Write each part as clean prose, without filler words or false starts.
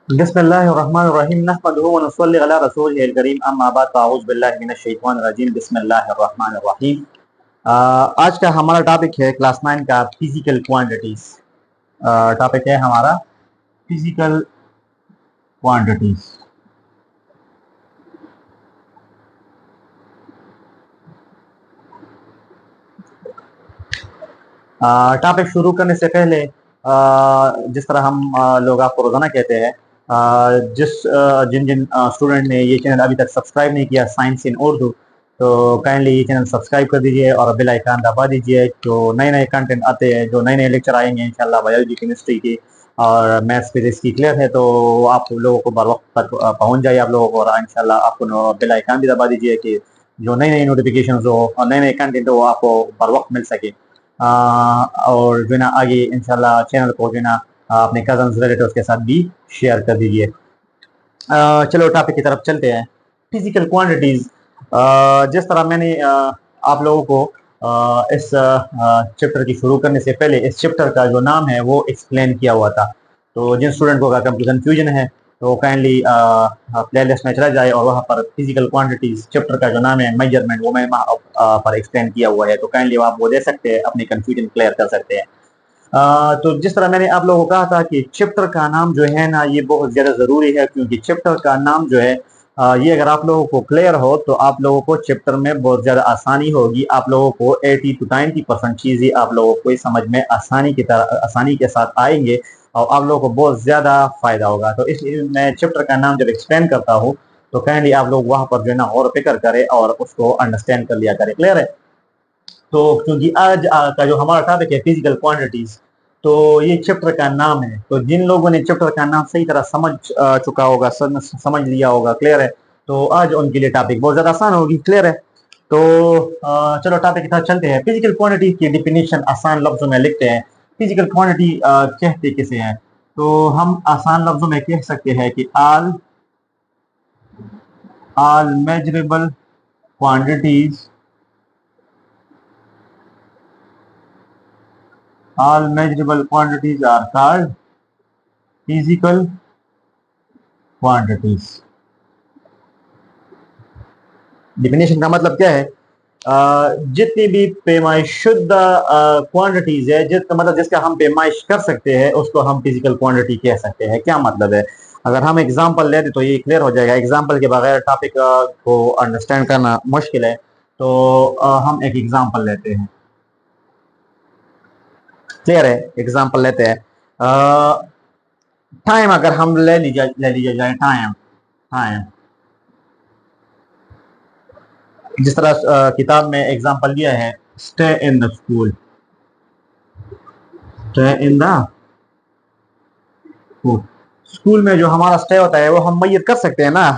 बिस्मिल्लाहिर्रहमानिर्रहीम नहमदुहु व नसल्ली अला रसूलिहिल करीम अम्मा बाद फ़अऊज़ु बिल्लाहि मिनश शैतानिर रजीम बिस्मिल्लाहिर्रहमानिर्रहीम। आज का हमारा टॉपिक है क्लास 9 का फिजिकल क्वांटिटीज। टॉपिक है हमारा फिजिकल क्वांटिटीज। टॉपिक शुरू करने से पहले जिस तरह हम लोग आपको रोजाना कहते हैं, जिन जिन स्टूडेंट ने ये चैनल अभी तक सब्सक्राइब नहीं किया साइंस इन उर्दू, तो काइंडली ये चैनल सब्सक्राइब कर दीजिए और बेल आइकन दबा दीजिए। जो नए नए कंटेंट आते हैं, जो नए नए लेक्चर आएंगे इंशाल्लाह बायोलॉजी केमिस्ट्री की और मैथ्स फिजिक्स की क्लियर है, तो आप लोगों को बर वक्त तक पहुंच जाए आप लोगों को। और इंशाल्लाह आपको बेल आइकन भी दबा दीजिए कि जो नई नई नोटिफिकेशन हो और नए नए कंटेंट हो आपको बर वक्त मिल सके। और जो ना आगे इंशाल्लाह चैनल को जो ना अपने कजन्स रिलेटिव्स के साथ भी शेयर कर दीजिए। चलो टॉपिक की तरफ चलते हैं। फिजिकल क्वांटिटीज, जिस तरह मैंने आप लोगों को इस चैप्टर की शुरू करने से पहले इस चैप्टर का जो नाम है वो एक्सप्लेन किया हुआ था। तो जिन स्टूडेंट को कंफ्यूजन है तो काइंडली प्लेलिस्ट में चला जाए और वहाँ पर फिजिकल क्वांटिटीज चैप्टर का जो नाम है मेजरमेंट वो मैं वहाँ पर एक्सप्लेन किया हुआ है, तो काइंडली आप वो दे सकते हैं, अपनी कंफ्यूजन क्लियर कर सकते हैं। तो जिस तरह मैंने आप लोगों को कहा था कि चैप्टर का नाम जो है ना ये बहुत ज्यादा जरूरी है, क्योंकि चैप्टर का नाम जो है ये अगर आप लोगों को क्लियर हो तो आप लोगों को चैप्टर में बहुत ज्यादा आसानी होगी। आप लोगों को 80 to 90% चीजें आप लोगों को समझ में आसानी के साथ आएंगे और आप लोगों को बहुत ज्यादा फायदा होगा। तो इसलिए मैं चैप्टर का नाम जब एक्सप्लेन करता हूँ तो काइंडली आप लोग वहां पर जो है ना और फिक्र करें और उसको अंडरस्टैंड कर लिया करें। क्लियर है? तो क्योंकि आज का जो हमारा टॉपिक है फिजिकल क्वांटिटीज, तो ये चैप्टर का नाम है, तो जिन लोगों ने चैप्टर का नाम सही तरह समझ चुका होगा, समझ लिया होगा, क्लियर है, तो आज उनके लिए टॉपिक बहुत ज्यादा आसान होगी। क्लियर है? तो चलो टॉपिक की तरफ चलते हैं। फिजिकल क्वांटिटी की डिफिनीशन आसान लफ्जों में लिखते हैं। फिजिकल क्वांटिटी कहते किसे हैं? तो हम आसान लफ्जों में कह सकते हैं कि all measurable quantities are called physical quantities। Definition का मतलब क्या है? जितनी भी पैमाइशुदा क्वांटिटीज है, जितना मतलब जिसका हम पैमाइश कर सकते हैं उसको हम फिजिकल क्वांटिटी कह सकते हैं। क्या मतलब है? अगर हम एग्जांपल ले दें तो ये क्लियर हो जाएगा। एग्जांपल के बगैर टॉपिक को अंडरस्टैंड करना मुश्किल है, तो हम एक एग्जांपल लेते हैं। क्लियर है? एग्जांपल लेते हैं। टाइम अगर हम ले लीजिए जाए टाइम जिस तरह किताब में एग्जांपल दिया है, stay in the school, stay in the school में जो हमारा स्टे होता है वो हम मैयर कर सकते हैं ना।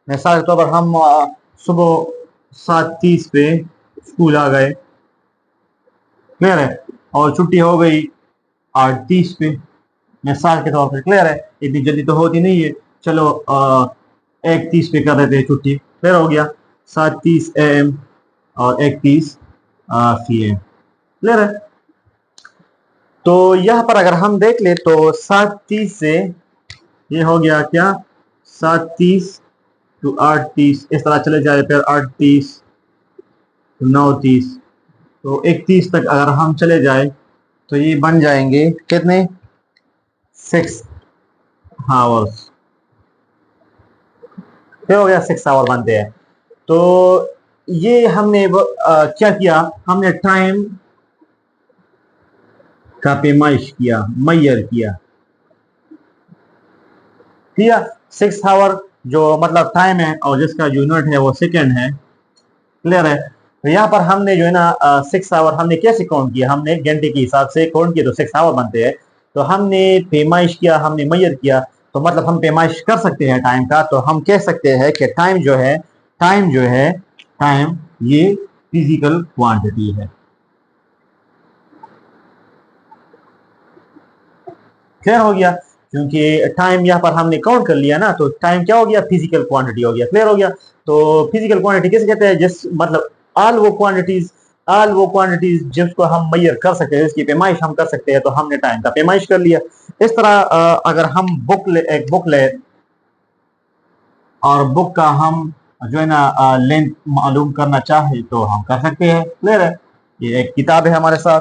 मिसाल के तौर पर हम सुबह 7:30 पे स्कूल आ गए, क्लियर है, और छुट्टी हो गई 8:30 पे, मिसाल के तौर पर। क्लियर है? इतनी जल्दी तो होती नहीं है, चलो 1:30 पे कर देते हैं छुट्टी। क्लियर हो गया? 7:30 AM और 1:30 PM। क्लियर है? तो यहाँ पर अगर हम देख ले तो 7:30 से ये हो गया क्या, 7:30 to 8:30, इस तरह चले जाए, फिर 8:30 to 9:30, तो 1:30 तक अगर हम चले जाए तो ये बन जाएंगे कितने? 6 आवर्स। क्या हो गया? 6 आवर बनते हैं। तो ये हमने क्या किया, हमने टाइम का पैमाइश किया, मैयर किया। 6 आवर जो मतलब टाइम है और जिसका यूनिट है वो सेकेंड है। क्लियर है? तो यहाँ पर हमने जो है ना 6 आवर हमने कैसे काउंट किया? हमने घंटे के हिसाब से काउंट किया तो 6 आवर बनते हैं। तो हमने पैमाइश किया, हमने मैयर किया, तो मतलब हम पैमाइश कर सकते हैं टाइम का। तो हम कह सकते हैं कि टाइम ये फिजिकल क्वांटिटी है। क्लियर हो गया? क्योंकि टाइम यहाँ पर हमने काउंट कर लिया ना, तो टाइम क्या हो गया? फिजिकल क्वांटिटी हो गया। क्लियर हो गया? तो फिजिकल क्वांटिटी किसे कहते हैं? जिस मतलब ऑल वो क्वांटिटीज जिसको हम मैयर कर सकते हैं, जिसकी पैमाइश हम कर सकते हैं, तो हमने टाइम का पैमाइश कर लिया। इस तरह अगर हम एक बुक ले और बुक का हम जो है ना लेंथ मालूम करना चाहे तो हम कर सकते हैं। क्लियर है? ये एक किताब है हमारे साथ,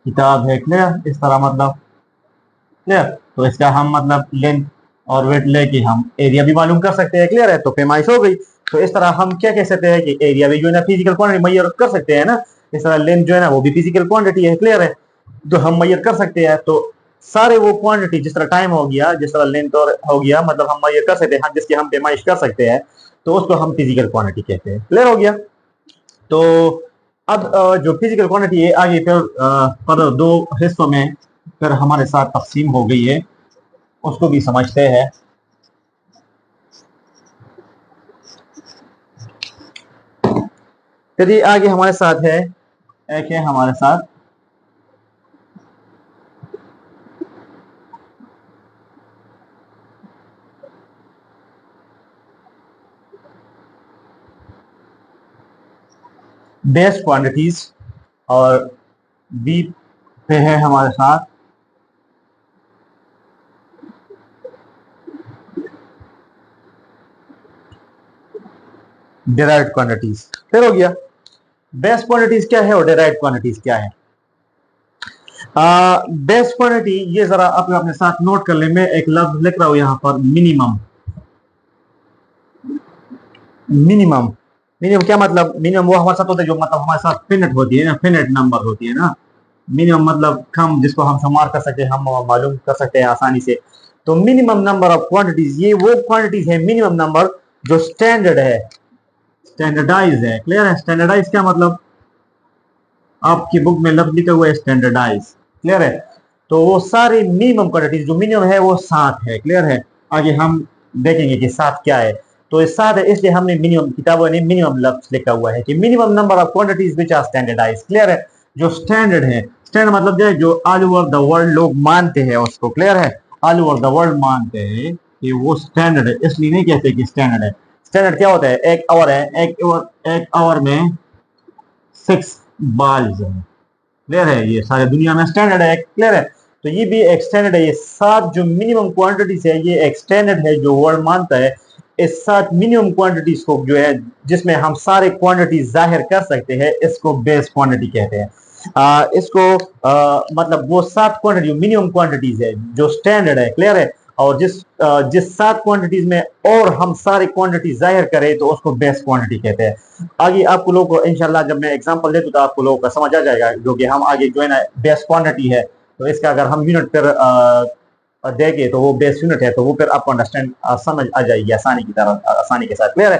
किताब है। क्लियर? इस तरह मतलब क्लियर। तो इसका हम मतलब लेंथ और वेट लेके हम एरिया भी मालूम कर सकते हैं। क्लियर है? तो पैमाइश हो गई। तो इस तरह हम क्या कह सकते हैं कि एरिया भी जो है ना फिजिकल क्वांटिटी मैयर कर सकते हैं ना। इस तरह लेंथ जो है ना वो भी फिजिकल क्वांटिटी है। क्लियर है? तो हम मैयर कर सकते हैं। तो सारे वो क्वांटिटी जिस तरह टाइम हो गया, जिस तरह लेंथ और हो गया, मतलब हम मैयर कर सकते हैं, जिसकी हम पैमाइश कर सकते हैं, तो उसको हम फिजिकल क्वांटिटी कहते हैं। क्लियर हो गया? तो अब जो फिजिकल क्वांटिटी है आगे फिर पर दो हिस्सों में फिर हमारे साथ तकसीम हो गई है, उसको भी समझते हैं। चलिए आगे हमारे साथ है, एक है हमारे साथ बेस क्वांटिटीज, और बी पे है हमारे साथ डिराइव्ड क्वांटिटीज। फिर हो गया बेस क्वांटिटीज क्या है और डिराइव्ड क्वांटिटीज क्या है। बेस क्वांटिटी ये जरा आप अपने साथ नोट कर ले। मैं एक लफ्ज लिख रहा हूं यहां पर, मिनिमम। मिनिमम, मिनिमम क्या मतलब? मिनिमम वो हमारे साथ होता है जो मतलब हमारे साथ फिनिट होती है ना, फिनिट नंबर होती है ना। मिनिमम मतलब कम, जिसको हम शुमार कर सकते हैं, हम मालूम कर सकते हैं आसानी से। तो मिनिमम नंबर ऑफ क्वांटिटीज, ये वो क्वांटिटीज है मिनिमम नंबर जो स्टैंडर्ड है, स्टैंडर्डाइज है। क्लियर है? स्टैंडर्डाइज क्या मतलब? आपकी बुक में लफ्ज लिखा हुआ है स्टैंडर्डाइज। क्लियर है? तो वो सारी मिनिमम क्वांटिटीज जो मिनिमम है वो 7 है। क्लियर है? आगे हम देखेंगे कि 7 क्या है। तो ये 7 है, इसलिए हमने मिनिमम किताबों ने मिनिमम लफ्ज लिखा हुआ है कि minimum number of quantities which are standardize. Clear है? जो स्टैंडर्ड है, स्टैंडर्ड मतलब जो ऑल ओवर द वर्ल्ड लोग मानते हैं उसको। क्लियर है? ऑल ओवर द वर्ल्ड मानते हैं कि वो स्टैंडर्ड है, इसलिए नहीं कहते कि स्टैंडर्ड है। स्टैंडर्ड क्या होता है? एक आवर है, एक आवर में 6 बाल्स है। क्लियर है? ये सारे दुनिया में स्टैंडर्ड है। क्लियर है? तो ये भी एक स्टैंडर्ड है। ये 7 जो मिनिमम क्वांटिटीज है, ये एक स्टैंडर्ड है जो वर्ल्ड मानता है। इस 7 मिनिमम क्वांटिटीज को जो है, जिसमें हम सारे क्वांटिटीज जाहिर कर सकते हैं, इसको बेस क्वांटिटी कहते हैं। इसको मतलब वो 7 क्वांटिटी मिनिमम क्वांटिटीज है जो स्टैंडर्ड है। क्लियर है? और जिस 7 क्वांटिटीज में और हम सारी क्वांटिटी जाहिर करें तो उसको बेस क्वांटिटी कहते हैं। आगे आपको लोगों को इंशाल्लाह जब मैं एग्जांपल देता हूं तो आपको लोगों का समझ आ जाएगा, जो कि हम आगे जो है ना बेस क्वांटिटी है, तो इसका अगर हम यूनिट पर देंगे तो वो बेस यूनिट है, तो वो फिर आपको अंडरस्टैंड समझ आ जाएगी आसानी की तरह, आसानी के साथ। क्लियर है?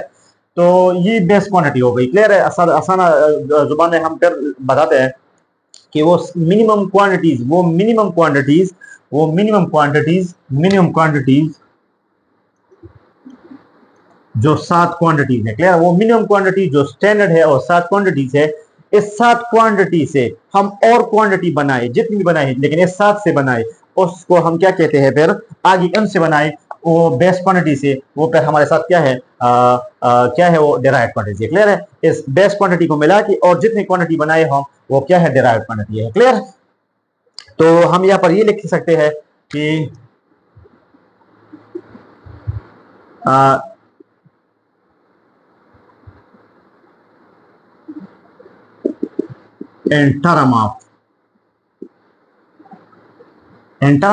तो ये बेस क्वांटिटी हो गई। क्लियर है? आसान जुबान में हम फिर बताते हैं कि वो मिनिमम क्वांटिटीज, मिनिमम क्वांटिटीज जो 7 क्वांटिटीज है। क्लियर? वो मिनिमम क्वांटिटी जो स्टैंडर्ड है और 7 क्वांटिटीज है। इस 7 क्वांटिटी से हम और क्वांटिटी बनाए, जितनी भी बनाए, लेकिन इस 7 से बनाए, उसको हम क्या कहते हैं? फिर आगे m से बनाए वो बेस क्वांटिटी से, वो फिर हमारे साथ क्या है? क्या है? वो डिराइव्ड क्वांटिटी है। क्लियर है? इस बेस क्वांटिटी को मिला के और जितनी क्वांटिटी बनाए हम, वो क्या है? डिराइव्ड क्वांटिटी है। क्लियर? तो हम यहाँ पर ये लिख सकते हैं कि in term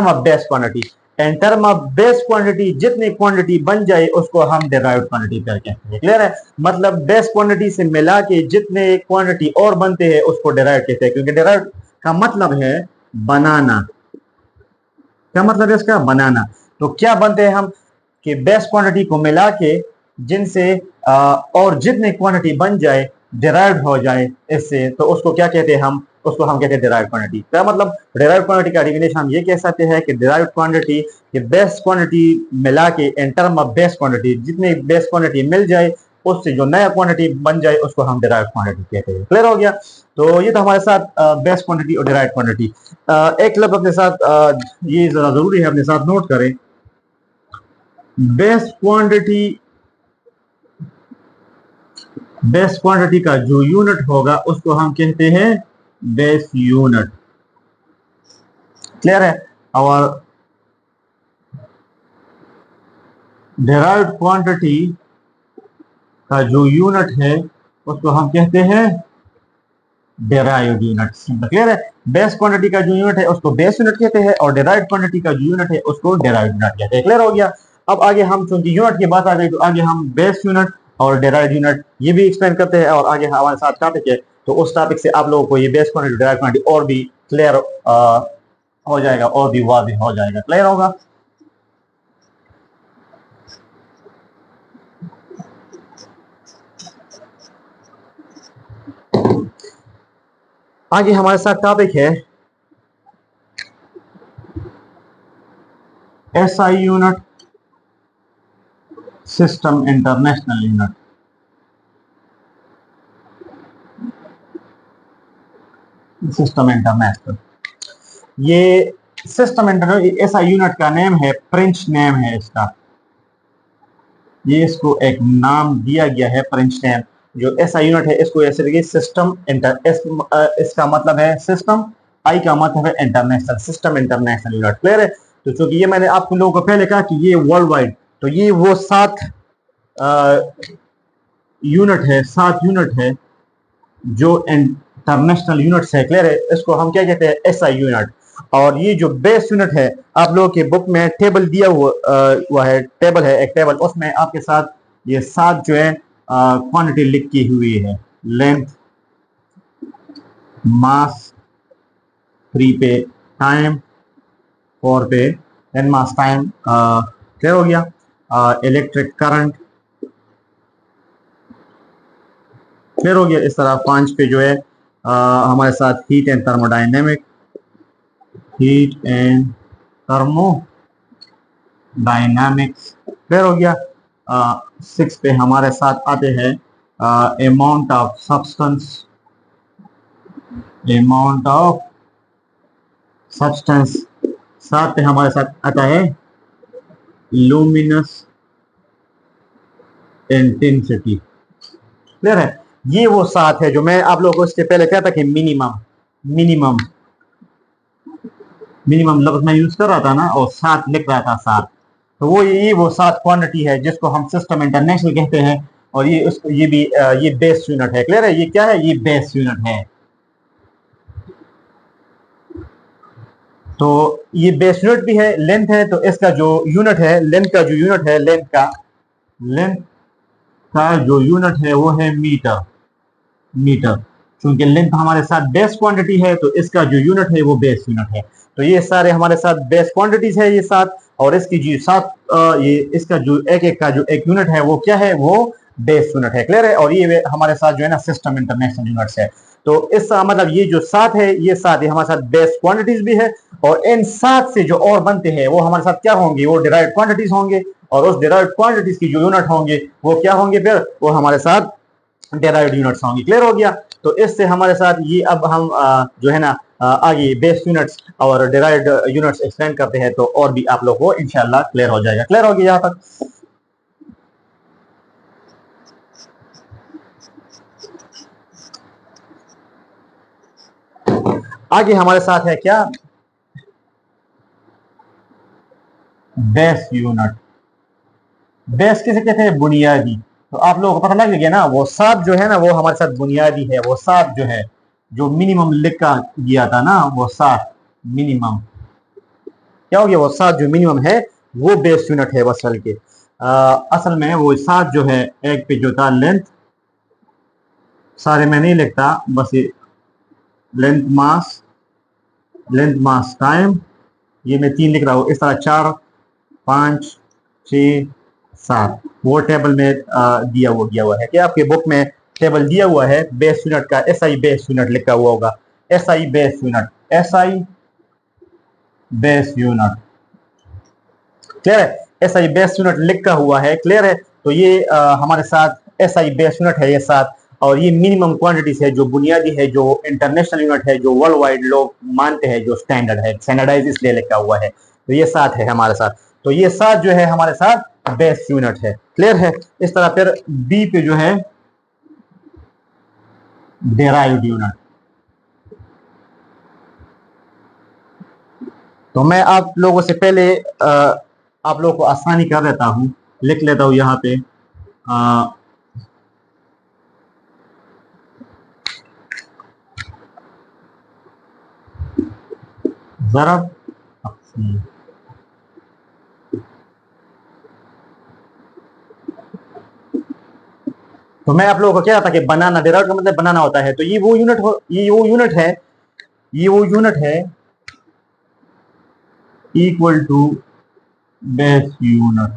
of base quantity, in term of base quantity जितनी क्वांटिटी बन जाए उसको हम डिराइव्ड क्वांटिटी कहते हैं। क्लियर है? मतलब बेस क्वांटिटी से मिला के जितने क्वांटिटी और बनते हैं उसको डिराइव्ड कहते हैं, क्योंकि डिराइव्ड का मतलब है बनाना। क्या मतलब है इसका? बनाना। तो क्या बनते हैं हम? कि बेस क्वांटिटी को मिला के जिनसे और जितनी क्वांटिटी बन जाए, डिराइव्ड हो जाए इससे, तो उसको क्या कहते हैं? हम उसको हम कहते हैं डिराइव्ड क्वांटिटी। क्या मतलब? डिराइव्ड क्वांटिटी का डेफिनेशन हम ये कह सकते हैं कि डिराइव्ड क्वांटिटी कि बेस क्वांटिटी मिला के in term of base quantity, जितनी बेस क्वांटिटी मिल जाए उससे जो नया क्वांटिटी बन जाए उसको हम डिराइव्ड क्वांटिटी कहते हैं। क्लियर हो गया? तो ये तो हमारे साथ बेस क्वांटिटी और डिराइव्ड क्वांटिटी। एक लफ्ज अपने साथ ये जरा जरूरी है अपने साथ नोट करें। बेस क्वांटिटी, बेस क्वांटिटी का जो यूनिट होगा उसको हम कहते हैं बेस यूनिट। क्लियर है। और डिराइव्ड क्वांटिटी का जो यूनिट है उसको हम कहते हैं डेराइव्ड यूनिट। क्लियर है। बेस क्वांटिटी का जो यूनिट है उसको बेस यूनिट कहते हैं और डेराइव्ड क्वांटिटी का जो यूनिट है उसको डेराइव्ड यूनिट कहते हैं। क्लियर हो गया। अब आगे हम चूंकि यूनिट की बात आ गई तो आगे हम बेस यूनिट और डेराइव्ड यूनिट ये भी एक्सप्लेन करते हैं और आगे हमारे साथ टॉपिक है तो उस टॉपिक से आप लोगों को ये बेस क्वांटिटी डेराइव्ड क्वांटिटी और भी क्लियर हो जाएगा और भी वाज़ेह हो जाएगा। क्लियर होगा। आगे हमारे साथ टॉपिक है SI unit, system international unit. System international, ये सिस्टम इंटरनेशनल ऐसा यूनिट का नेम है, फ्रेंच नेम है इसका। ये इसको एक नाम दिया गया है फ्रेंच नेम। जो ऐसा यूनिट है इसको ऐसे देखिए सिस्टम इंटर, इसका मतलब है सिस्टम, आई का मतलब है international, system international unit. Clear है। तो चूंकि ये मैंने आप लोगों को पहले कहा कि ये वर्ल्ड वाइड, तो ये वो 7 यूनिट है, 7 यूनिट है जो इंटरनेशनल यूनिट्स है। क्लियर है। इसको हम क्या कहते हैं, एसआई यूनिट। और ये जो बेस यूनिट है आप लोगों के बुक में टेबल दिया हुआ है, टेबल है एक टेबल, उसमें आपके साथ ये 7 जो है क्वांटिटी लिखी हुई है। लेंथ, मास, 3 पे टाइम, 4 पे 10 मास टाइम, क्लियर हो गया। इलेक्ट्रिक करंट, क्लियर हो गया। इस तरह 5 पे जो है हमारे साथ heat and thermodynamic, heat and thermodynamics, clear हो गया। 6 पे हमारे साथ आते हैं amount of substance, amount of substance. 7 पे हमारे साथ आता है लुमिनस इंटेंसिटी। क्लियर है। ये वो 7 है जो मैं आप लोगों को इसके पहले कहता कि मिनिमम मिनिमम मिनिमम लफ्ज मैं यूज कर रहा था ना और 7 लिख रहा था 7। तो वो 7 क्वांटिटी है जिसको हम सिस्टम इंटरनेशनल कहते हैं। और ये उसको ये भी ये बेस यूनिट है। क्लियर है। ये क्या है, ये बेस यूनिट है। तो ये बेस यूनिट भी है, लेंथ है, तो इसका जो यूनिट है, लेंथ का जो यूनिट है, लेंथ का जो यूनिट है वो है मीटर। मीटर, क्योंकि लेंथ हमारे साथ बेस क्वांटिटी है तो इसका जो यूनिट है वो बेस यूनिट है। तो ये सारे हमारे साथ बेस क्वांटिटीज है ये 7। और इसकी जो 7 ये इसका जो एक का जो एक यूनिट है वो क्या है, वो बेस यूनिट है। क्लियर है। और ये हमारे साथ जो है ना सिस्टम इंटरनेशनल यूनिट्स है। तो इसका मतलब ये जो 7 है ये 7 ये हमारे साथ बेस क्वांटिटीज भी है। और इन 7 से जो और बनते हैं वो हमारे साथ क्या होंगे, वो डिराइव्ड क्वांटिटीज होंगे। और उस डिराइव्ड क्वांटिटीज की जो यूनिट होंगे वो क्या होंगे, फिर वो हमारे साथ डेराइव्ड यूनिट्स होंगे। क्लियर हो गया। तो इससे हमारे साथ ये अब हम जो है ना आगे बेस यूनिट्स और डेराइव्ड यूनिट्स एक्सप्लेन करते हैं तो और भी आप लोग को इंशाल्लाह क्लियर हो जाएगा। क्लियर हो गया यहाँ तक। आगे हमारे साथ है क्या, बेस यूनिट। बेस किसे कहते हैं, बुनियादी। तो आप लोगों को पता लग गया ना, वो 7 जो है ना वो हमारे साथ बुनियादी है। वो 7 जो है जो मिनिमम लिखा गया था ना, वो 7 मिनिमम क्या हो गया, वो 7 जो मिनिमम है वो बेस यूनिट है। असल के असल में वो 7 जो है, एक पे जो था लेंथ, सारे मैं नहीं लिखता, बस ये लेंथ मास टाइम, ये मैं 3 लिख रहा हूँ। इस तरह 4 5 6 7 वो टेबल में दिया हुआ है कि आपके बुक में टेबल दिया हुआ है बेस यूनिट का। एसआई बेस यूनिट लिखा हुआ होगा, SI base unit, SI base unit. Clear है। एसआई बेस यूनिट लिखा हुआ है। क्लियर है। तो ये हमारे साथ एसआई बेस यूनिट है ये 7। और ये मिनिमम क्वांटिटीज है, जो बुनियादी है, जो इंटरनेशनल यूनिट है, जो वर्ल्ड वाइड लोग मानते हैं, जो स्टैंडर्ड है, स्टैंडर्डाइज इसलिए लिखा हुआ है। तो ये 7 है हमारे साथ। तो ये 7 जो है हमारे साथ बेस यूनिट है। क्लियर है। इस तरह फिर बी पे जो है डेराइव्ड यूनिट। तो मैं आप लोगों से पहले आप लोगों को आसानी कर देता हूँ, लिख लेता हूँ यहाँ पे ज़रब। तो मैं आप लोगों को क्या था कि बनाना, डेराइव का मतलब बनाना होता है। तो ये वो यूनिट है, ये वो यूनिट है equal to base unit.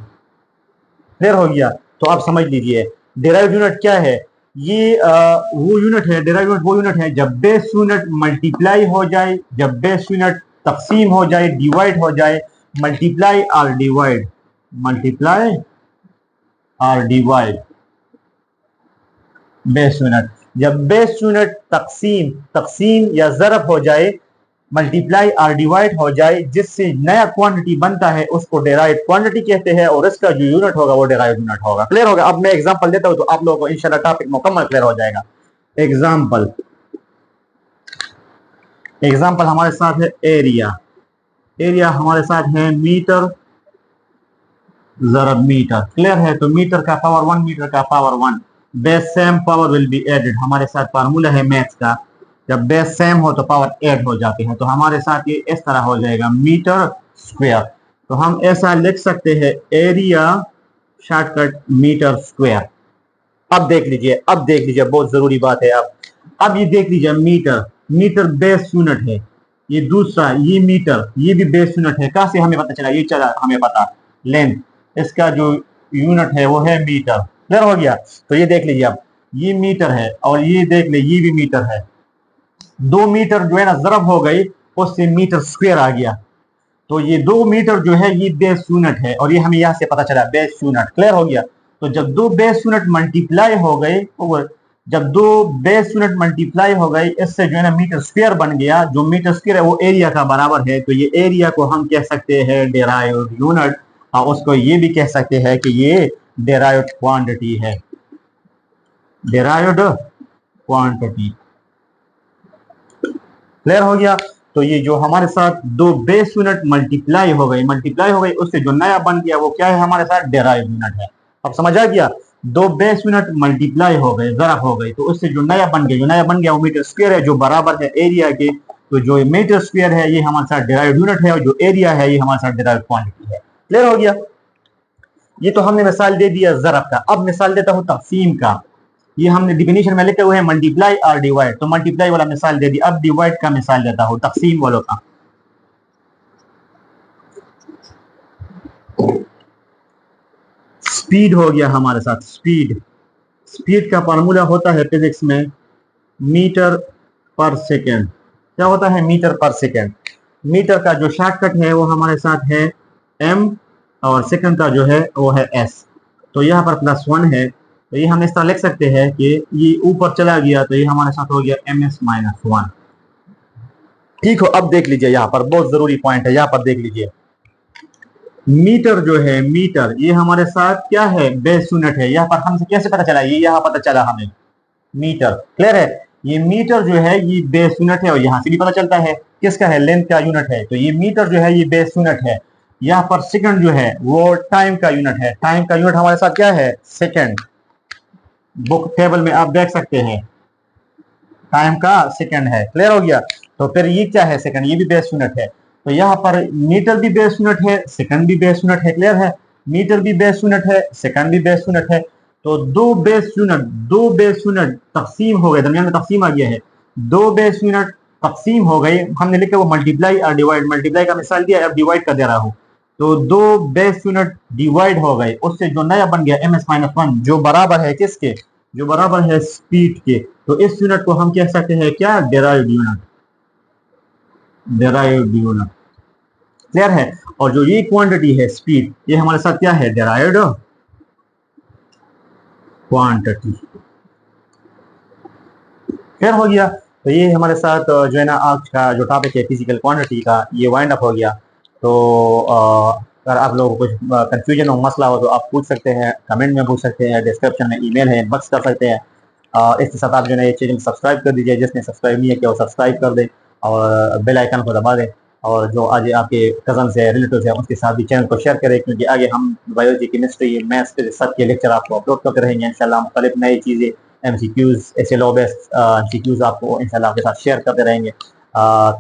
Clear हो गया? तो आप समझ लीजिए डेराइव यूनिट क्या है। ये वो यूनिट है, डेराइव यूनिट वो यूनिट है जब बेस यूनिट मल्टीप्लाई हो जाए, जब बेस यूनिट तकसीम हो जाए, डिवाइड हो जाए, मल्टीप्लाई और डिवाइड, मल्टीप्लाई और डिवाइड बेस यूनिट। जब बेस यूनिट तकसीम या ज़रब हो जाए, मल्टीप्लाई और डिवाइड हो जाए, जिससे नया क्वांटिटी बनता है उसको डेराइव क्वांटिटी कहते हैं, और इसका जो यूनिट होगा वो डेराइव यूनिट होगा। क्लियर होगा? अब मैं एग्जांपल देता हूं तो आप लोगों को इंशाल्लाह टॉपिक मुकम्मल क्लियर हो जाएगा। एग्जांपल हमारे साथ है एरिया हमारे साथ है मीटर ज़रब मीटर। क्लियर है? तो मीटर का पावर 1, मीटर का power 1, base same power will be added. हमारे साथ फार्मूला है मैथ्स का, जब बेस सेम हो तो पावर ऐड हो जाते हैं। तो हमारे साथ ये इस तरह हो जाएगा मीटर स्क्वायर। तो हम ऐसा लिख सकते हैं एरिया शॉर्टकट मीटर स्क्वायर। अब देख लीजिए बहुत जरूरी बात है। अब ये देख लीजिए मीटर बेस यूनिट है, ये दूसरा ये मीटर, ये भी बेस यूनिट है। कहां से हमें पता चला? ये चला हमें पता, लेंथ, इसका जो यूनिट है वो है मीटर। क्लियर हो गया? तो ये देख लीजिए, अब ये मीटर है और ये देख ले ये भी मीटर है। 2 मीटर जो है ना ज़रब हो गई, उससे मीटर स्क्वायर आ गया। तो ये 2 मीटर जो है ये बेस यूनिट है, और ये हमें यहां से पता चला बेस यूनिट। क्लियर हो गया? तो जब 2 बेस यूनिट मल्टीप्लाई हो गए, जब 2 बेस यूनिट मल्टीप्लाई हो गई, इससे जो है ना मीटर स्क्वायर बन गया। जो मीटर स्क्वायर है वो एरिया का बराबर है। तो ये एरिया को हम कह सकते हैं डेराइव्ड यूनिट, और उसको ये भी कह सकते हैं कि ये डेराइव्ड क्वांटिटी है, डेराइव्ड क्वांटिटी। क्लियर हो गया? तो ये जो हमारे साथ 2 बेस यूनिट मल्टीप्लाई हो गई, उससे जो नया बन गया वो क्या है? हमारे साथ डेराइव यूनिट है। अब समझ आ गया? 2 बेस यूनिट मल्टीप्लाई हो गए, ज़रब हो गई, तो उससे जो नया बन गया वो मीटर स्क्वायर है, जो बराबर है एरिया के। तो जो मीटर स्क्वायर है ये हमारे साथ डेराइव यूनिट है, और जो एरिया है ये हमारे साथ डेराइव क्वांटिटी है। क्लियर हो गया? ये तो हमने मिसाल दे दिया ज़रब का। अब मिसाल देता हूं तक़सीम का। ये हमने डिफिनीशन में लिखे हुए हैं मल्टीप्लाई और डिवाइड, तो मल्टीप्लाई वाला मिसाल दे दी। अब डिवाइड का मिसाल देता हूं, तक़सीम वालों का। स्पीड हो गया हमारे साथ, स्पीड का फार्मूला होता है फिजिक्स में मीटर पर सेकेंड। क्या होता है? मीटर पर सेकेंड। मीटर का जो शॉर्टकट है वो हमारे साथ है m, और सेकंड का जो है वो है s। तो यहाँ पर +1 है, तो ये हम इस तरह लिख सकते हैं कि ये ऊपर चला गया, तो ये हमारे साथ हो गया ms-1। ठीक हो? अब देख लीजिए, यहाँ पर बहुत जरूरी पॉइंट है, यहाँ पर देख लीजिए। मीटर जो है, मीटर ये हमारे साथ क्या है? बेस यूनिट है। यहाँ पर हमसे कैसे पता चला? ये यहाँ पता चला हमें मीटर। क्लियर है? ये मीटर जो है ये बेस यूनिट है, और यहाँ से भी पता चलता है किसका है? लेंथ का यूनिट है। तो ये मीटर जो है ये बेस यूनिट है। यहाँ पर सेकंड जो है वो टाइम का यूनिट है। टाइम का यूनिट हमारे साथ क्या है? सेकंड। बुक टेबल में आप देख सकते हैं टाइम का सेकंड है। क्लियर हो गया? तो फिर ये क्या है? सेकंड, ये भी बेस यूनिट है। तो यहाँ पर मीटर भी बेस यूनिट है, सेकंड भी बेस यूनिट है। क्लियर है? मीटर भी बेस यूनिट है, सेकंड भी बेस यूनिट है। तो 2 बेस यूनिट तकसीम हो गए, दरमियान में तकसीम आ गया है। 2 बेस यूनिट तकसीम हो गई, हमने लिखा वो मल्टीप्लाई और डिवाइड। मल्टीप्लाई का मिसाल दिया, अब डिवाइड कर दे रहा हूँ। तो 2 बेस यूनिट डिवाइड हो गए, उससे जो नया बन गया ms-1, जो बराबर है किसके? जो बराबर है स्पीड के। तो इस यूनिट को हम कह सकते हैं क्या? Derived unit, derived unit. Clear है? और जो ये क्वांटिटी है स्पीड, ये हमारे साथ क्या है? Derived quantity. क्लियर हो गया? तो ये हमारे साथ जो है ना आज का जो टॉपिक है फिजिकल क्वांटिटी का, ये वाइंड अप हो गया। तो अगर आप लोगों को कुछ कंफ्यूजन हो, मसला हो, तो आप पूछ सकते हैं, कमेंट में पूछ सकते हैं, डिस्क्रिप्शन में ईमेल है, इनबॉक्स कर सकते हैं। इसके साथ आप जो है ये चैनल सब्सक्राइब कर दीजिए, जिसने सब्सक्राइब नहीं किया वो सब्सक्राइब कर दे, और बेल आइकन को दबा दें। और जो आज आपके कज़न्स है, रिलेटिव्स हैं, उसके साथ भी चैनल को शेयर करें, क्योंकि आगे हम बायोलॉजी, केमिस्ट्री, मैथ्स के सब के लेक्चर आपको अपलोड करते रहेंगे इंशाल्लाह। मुख्तलिफ नई चीज़ें, एमसीक्यूज़, ऐसे लॉ बेस्ड एमसीक्यूज़ आपको इंशाल्लाह आपके साथ शेयर करते रहेंगे।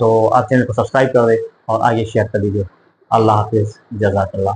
तो आप चैनल को सब्सक्राइब कर दें और आगे शेयर कर दीजिए। अल्लाह हाफिज़, जज़ाकल्लाह।